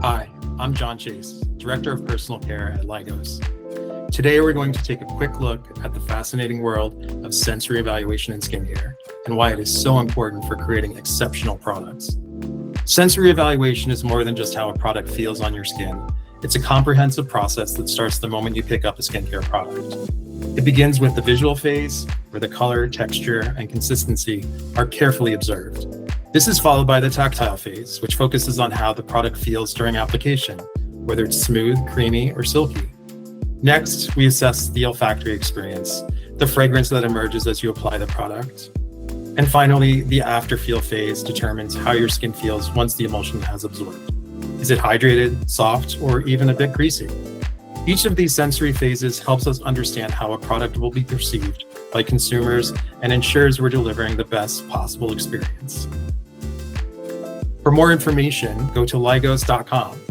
Hi, I'm John Chase, Director of Personal Care at Lygos. Today, we're going to take a quick look at the fascinating world of sensory evaluation in skincare and why it is so important for creating exceptional products. Sensory evaluation is more than just how a product feels on your skin. It's a comprehensive process that starts the moment you pick up a skincare product. It begins with the visual phase, where the color, texture, and consistency are carefully observed. This is followed by the tactile phase, which focuses on how the product feels during application, whether it's smooth, creamy, or silky. Next, we assess the olfactory experience, the fragrance that emerges as you apply the product. And finally, the after-feel phase determines how your skin feels once the emulsion has absorbed. Is it hydrated, soft, or even a bit greasy? Each of these sensory phases helps us understand how a product will be perceived by consumers and ensures we're delivering the best possible experience. For more information, go to lygos.com.